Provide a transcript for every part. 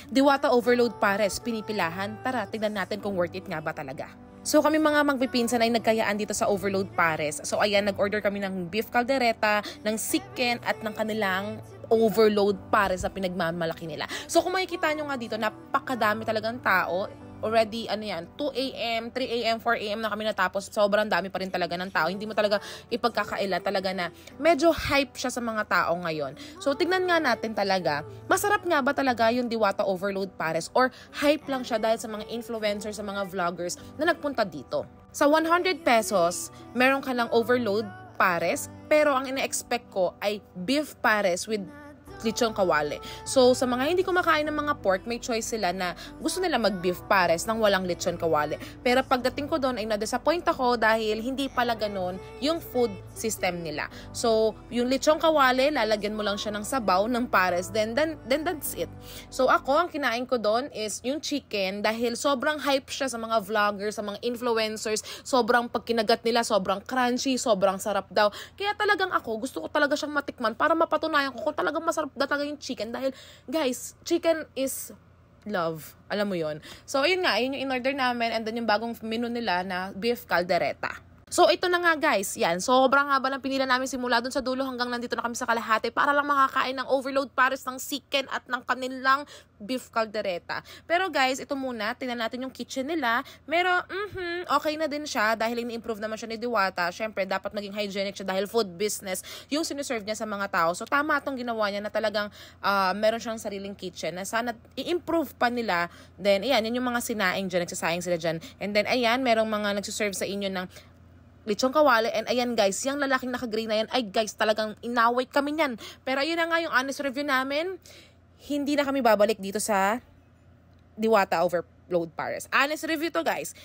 Diwata Overload Pares, pinipilahan. Tara, tignan natin kung worth it nga ba talaga. So kami mga magpipinsan ay nagkayaan dito sa Overload Pares. So ayan, nag-order kami ng beef caldereta, ng chicken at ng kanilang overload pares sa pinagmamalaki nila. So kung makikita nyo nga dito, napakadami talagang tao. Already, 2 a.m., 3 a.m., 4 a.m. na kami natapos. Sobrang dami pa rin talaga ng tao. Hindi mo talaga ipagkakaila talaga na medyo hype siya sa mga tao ngayon. So, tignan nga natin talaga, masarap nga ba talaga yung Diwata Overload Pares or hype lang siya dahil sa mga influencers, sa mga vloggers na nagpunta dito. Sa 100 pesos, meron ka lang overload pares, pero ang ina-expect ko ay beef pares with lechon kawali. So, sa mga hindi kumakain ng mga pork, may choice sila na gusto nila mag-beef pares nang walang lechon kawali. Pero pagdating ko doon ay na-disappoint ako dahil hindi pala ganun yung food system nila. So, yung lechon kawali, lalagyan mo lang siya ng sabaw ng pares, then that's it. So, ako, ang kinain ko doon is yung chicken dahil sobrang hype siya sa mga vloggers, sa mga influencers, sobrang pagkinagat nila, sobrang crunchy, sobrang sarap daw. Kaya talagang ako, gusto ko talaga siyang matikman para mapatunayan ko kung talagang masarap talaga yung chicken dahil guys, chicken is love. Alam mo yon. So ayun nga, yun yung in-order namin and then yung bagong menu nila na beef caldereta. So, ito na nga guys, yan. Sobrang haba ng pinila namin simula dun sa dulo hanggang nandito na kami sa kalahati para lang makakain ng overload pares ng chicken at ng kanilang beef caldereta. Pero guys, ito muna, tingnan natin yung kitchen nila. Okay na din siya dahil ini-improve naman siya ni Diwata. Syempre, dapat maging hygienic siya dahil food business yung sinuserve niya sa mga tao. So, tama itong ginawa niya na talagang meron siyang sariling kitchen na sana i-improve pa nila. Then, ayan, yun yung mga sinaing dyan, nagsasayang sila dyan. And then, ayan, merong mga nagsiserve sa inyo ng lechon kawali. And ayan guys, yung lalaking naka-gray na yan, ay guys, talagang inaway kami niyan. Pero ayun na nga yung honest review namin. Hindi na kami babalik dito sa Diwata Overload Pares. Honest review to guys.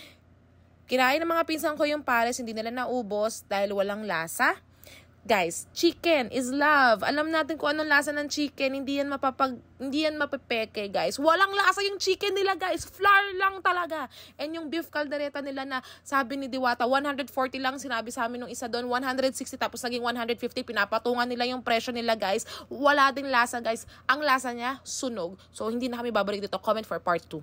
Kinain ng mga pinsan ko yung pares, hindi nila naubos dahil walang lasa. Guys, chicken is love. Alam natin kung anong lasa ng chicken. Hindi yan mapepeke, guys. Walang lasa yung chicken nila, guys. Flour lang talaga. And yung beef caldereta nila na sabi ni Diwata, 140 lang. Sinabi sa amin nung isa doon, 160 tapos naging 150. Pinapatungan nila yung presyo nila, guys. Wala ding lasa, guys. Ang lasa niya, sunog. So, hindi na kami babalik dito. Comment for part 2.